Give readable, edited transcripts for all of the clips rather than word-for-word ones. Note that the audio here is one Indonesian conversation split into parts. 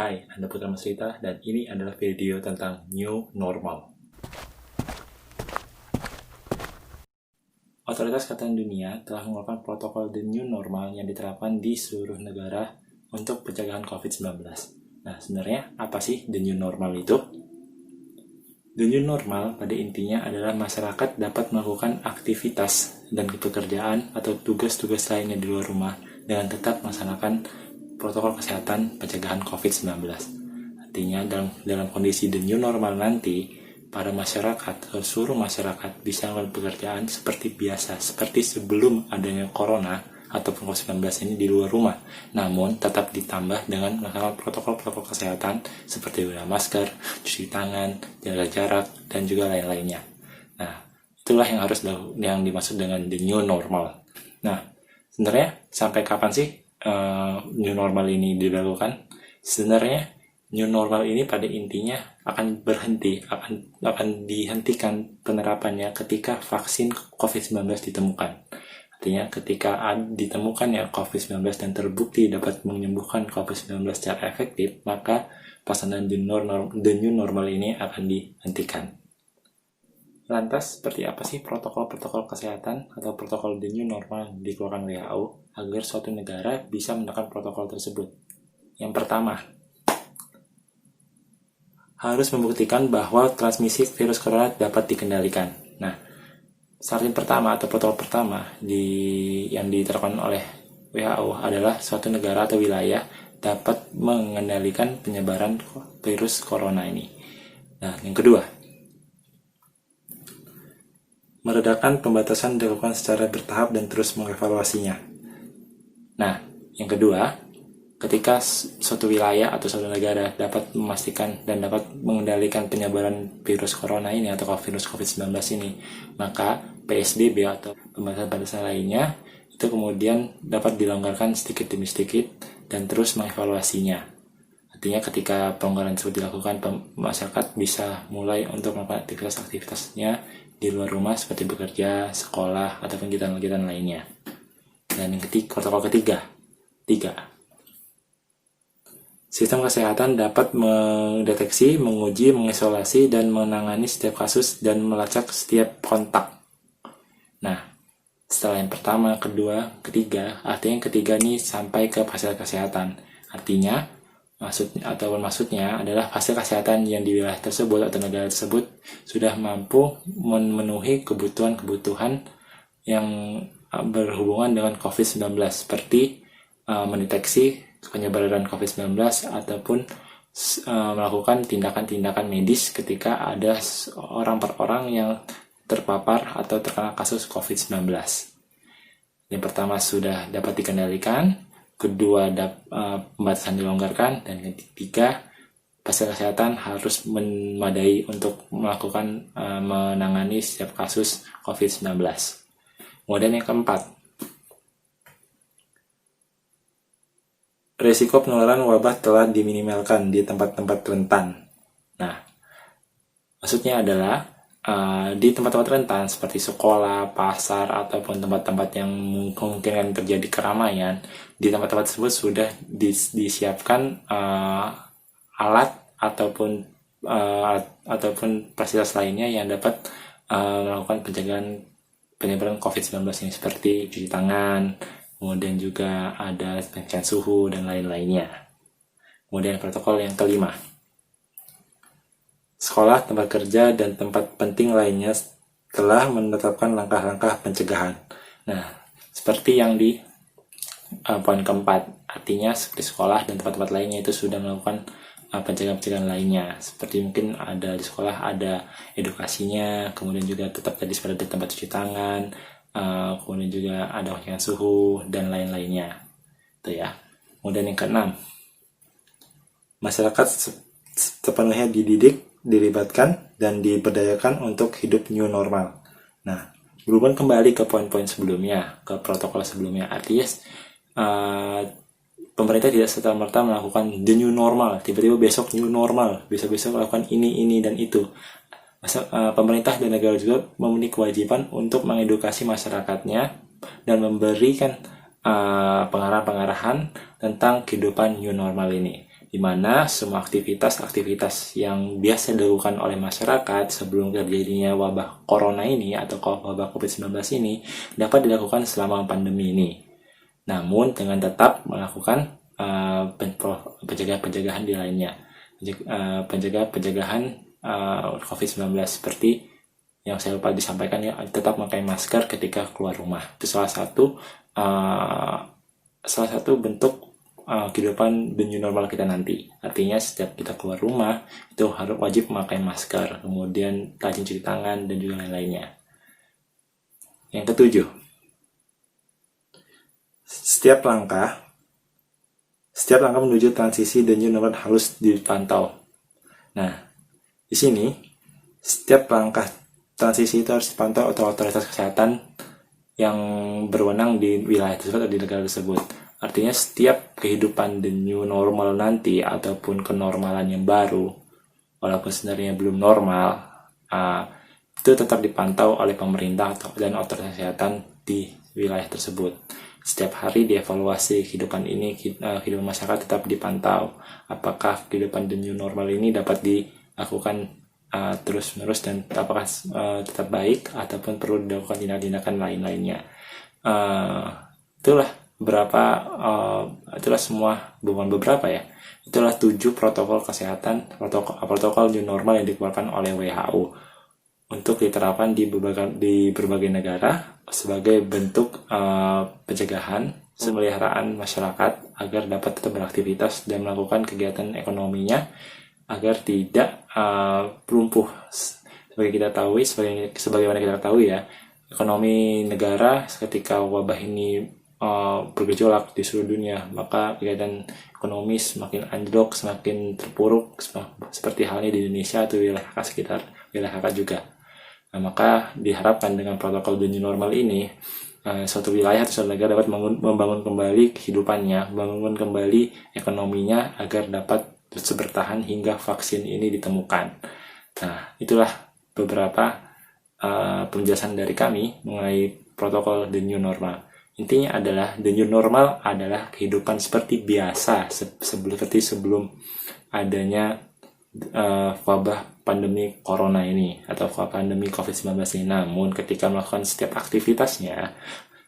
Hai, Anda Putra Mas Rita, dan ini adalah video tentang New Normal. Otoritas Kesehatan Dunia telah mengeluarkan protokol The New Normal yang diterapkan di seluruh negara untuk pencegahan COVID-19. Nah, sebenarnya apa sih The New Normal itu? The New Normal pada intinya adalah masyarakat dapat melakukan aktivitas dan pekerjaan atau tugas-tugas lainnya di luar rumah dengan tetap melaksanakan protokol kesehatan pencegahan COVID-19. Artinya dalam kondisi The New Normal nanti, para masyarakat atau seluruh masyarakat bisa melakukan pekerjaan seperti biasa, seperti sebelum adanya corona ataupun COVID-19 ini di luar rumah. Namun tetap ditambah dengan melakukan protokol-protokol kesehatan seperti menggunakan masker, cuci tangan, jaga jarak, dan juga lain-lainnya. Nah, itulah yang dimaksud dengan The New Normal. Nah, sebenarnya sampai kapan sih New Normal ini dilakukan? Sebenarnya New Normal ini pada intinya akan dihentikan penerapannya ketika vaksin COVID-19 ditemukan. Artinya ketika ditemukannya COVID-19 dan terbukti dapat menyembuhkan COVID-19 secara efektif, maka pelaksanaan The New Normal ini akan dihentikan. Lantas, seperti apa sih protokol-protokol kesehatan atau protokol The New Normal dikeluarkan WHO agar suatu negara bisa menekan protokol tersebut? Yang pertama, harus membuktikan bahwa transmisi virus corona dapat dikendalikan. Nah, syarat pertama atau protokol pertama yang diterapkan oleh WHO adalah suatu negara atau wilayah dapat mengendalikan penyebaran virus corona ini. Nah, yang kedua, meredakan pembatasan dilakukan secara bertahap dan terus mengevaluasinya. Nah, yang kedua, ketika suatu wilayah atau suatu negara dapat memastikan dan dapat mengendalikan penyebaran virus corona ini atau virus COVID-19 ini, maka PSBB atau pembatasan lainnya itu kemudian dapat dilonggarkan sedikit demi sedikit dan terus mengevaluasinya. Artinya ketika pelonggaran tersebut dilakukan, masyarakat bisa mulai untuk melakukan aktivitas-aktivitasnya di luar rumah seperti bekerja, sekolah, ataupun kegiatan-kegiatan lainnya. Dan yang protokol ketiga, sistem kesehatan dapat mendeteksi, menguji, mengisolasi, dan menangani setiap kasus dan melacak setiap kontak. Nah, setelah yang pertama, kedua, ketiga, artinya yang ketiga ini sampai ke fasilitas kesehatan. Artinya, maksudnya adalah fasilitas kesehatan yang di wilayah tersebut atau negara tersebut sudah mampu memenuhi kebutuhan-kebutuhan yang berhubungan dengan COVID-19 seperti mendeteksi penyebaran COVID-19 ataupun melakukan tindakan-tindakan medis ketika ada orang per orang yang terpapar atau terkena kasus COVID-19. Yang pertama sudah dapat dikendalikan, kedua pembatasan dilonggarkan, dan ketiga fasilitas kesehatan harus memadai untuk melakukan menangani setiap kasus COVID-19. Kemudian yang keempat, risiko penularan wabah telah diminimalkan di tempat-tempat rentan. Nah, maksudnya adalah di tempat-tempat rentan seperti sekolah, pasar, ataupun tempat-tempat yang kemungkinan terjadi keramaian, di tempat-tempat tersebut sudah disiapkan alat ataupun fasilitas lainnya yang dapat melakukan pencegahan penyebaran COVID-19 ini seperti cuci tangan, kemudian juga ada pengecekan suhu dan lain-lainnya. Kemudian protokol yang kelima, sekolah, tempat kerja, dan tempat penting lainnya telah menetapkan langkah-langkah pencegahan. Nah, seperti yang di poin keempat, artinya seperti sekolah dan tempat-tempat lainnya itu sudah melakukan pencegahan-pencegahan lainnya. Seperti mungkin ada di sekolah ada edukasinya, kemudian juga tetap tadi seperti tempat cuci tangan, kemudian juga ada pengecekan suhu dan lain-lainnya. Itu ya. Kemudian yang keenam, masyarakat sepenuhnya dididik, dilibatkan, dan diberdayakan untuk hidup new normal. Nah, berhubung kembali ke poin-poin sebelumnya, ke protokol sebelumnya, artinya pemerintah tidak serta-merta melakukan the new normal, tiba-tiba besok new normal, besok-besok melakukan ini, dan itu. Pemerintah dan negara juga memiliki kewajiban untuk mengedukasi masyarakatnya dan memberikan pengarahan-pengarahan tentang kehidupan new normal ini. di mana semua aktivitas yang biasa dilakukan oleh masyarakat sebelum terjadinya wabah corona ini atau wabah COVID-19 ini dapat dilakukan selama pandemi ini. Namun dengan tetap melakukan pencegahan di lainnya, pencegahan COVID-19 seperti yang saya lupa disampaikan ya, tetap memakai masker ketika keluar rumah. Itu salah satu bentuk kehidupan the new normal kita nanti. Artinya setiap kita keluar rumah itu harus wajib memakai masker, kemudian rajin cuci tangan dan juga lain-lainnya. Yang ketujuh, setiap langkah menuju transisi the new normal harus dipantau. Nah, di sini setiap langkah transisi itu harus dipantau oleh otoritas kesehatan yang berwenang di wilayah tersebut atau di negara tersebut. Artinya setiap kehidupan the new normal nanti ataupun kenormalan yang baru, walaupun sebenarnya belum normal, itu tetap dipantau oleh pemerintah dan otoritas kesehatan di wilayah tersebut. Setiap hari dievaluasi kehidupan masyarakat tetap dipantau. Apakah kehidupan the new normal ini dapat dilakukan terus-menerus dan apakah tetap baik ataupun perlu dilakukan tindakan lain-lainnya. Itulah semua, bukan beberapa ya, itulah 7 protokol kesehatan, protokol new normal yang dikeluarkan oleh WHO untuk diterapkan di berbagai negara sebagai bentuk pencegahan pemeliharaan masyarakat agar dapat tetap beraktivitas dan melakukan kegiatan ekonominya agar tidak lumpuh. Sebagaimana kita tahu ya, ekonomi negara ketika wabah ini bergejolak di seluruh dunia, maka kegiatan ekonomi semakin anjlok, semakin terpuruk, seperti halnya di Indonesia atau wilayah kakak juga. Nah, maka diharapkan dengan protokol the new normal ini, suatu wilayah atau suatu negara dapat membangun kembali kehidupannya, membangun kembali ekonominya agar dapat terus bertahan hingga vaksin ini ditemukan. Nah, itulah beberapa penjelasan dari kami mengenai protokol the new normal. Intinya adalah the new normal adalah kehidupan seperti biasa seperti sebelum adanya wabah pandemi corona ini atau pandemi COVID-19 ini. Namun ketika melakukan setiap aktivitasnya,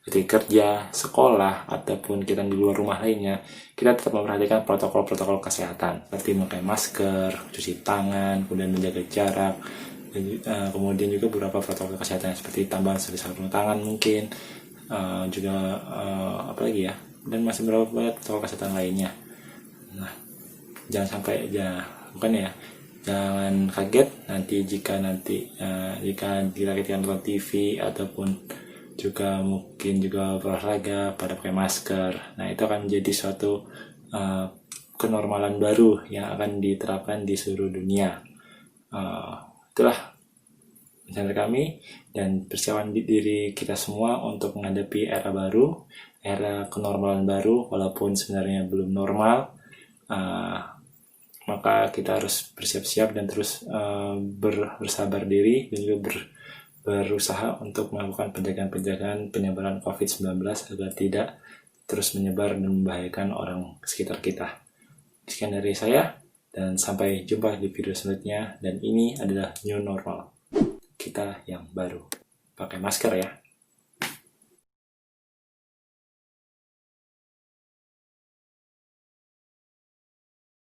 ketika kerja, sekolah, ataupun kita di luar rumah lainnya, kita tetap memperhatikan protokol-protokol kesehatan seperti memakai masker, cuci tangan, kemudian menjaga jarak, kemudian juga beberapa protokol kesehatan seperti tambahan sarung tangan mungkin, juga apalagi ya, dan masih beberapa protokol kesehatan lainnya. Nah, jangan kaget jika kita nonton TV ataupun juga mungkin juga berolahraga pada pakai masker. Nah, itu akan menjadi suatu kenormalan baru yang akan diterapkan di seluruh dunia. Itulah channel kami dan persiapan diri kita semua untuk menghadapi era baru, era kenormalan baru, walaupun sebenarnya belum normal. Maka kita harus bersiap-siap dan terus bersabar diri dan juga berusaha untuk melakukan penjagaan penyebaran COVID-19 agar tidak terus menyebar dan membahayakan orang sekitar kita. Sekian dari saya dan sampai jumpa di video selanjutnya, dan ini adalah new normal kita yang baru. Pakai masker ya.